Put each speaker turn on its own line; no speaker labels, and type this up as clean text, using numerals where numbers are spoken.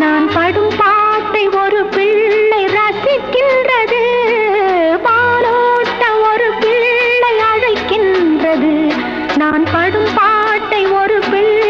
நான் படும் பாட்டை ஒரு பிள்ளை ரசிக்கின்றது, பாலோட்ட ஒரு பிள்ளை அழைக்கின்றது. நான் படும் பாட்டை ஒரு பிள்ளை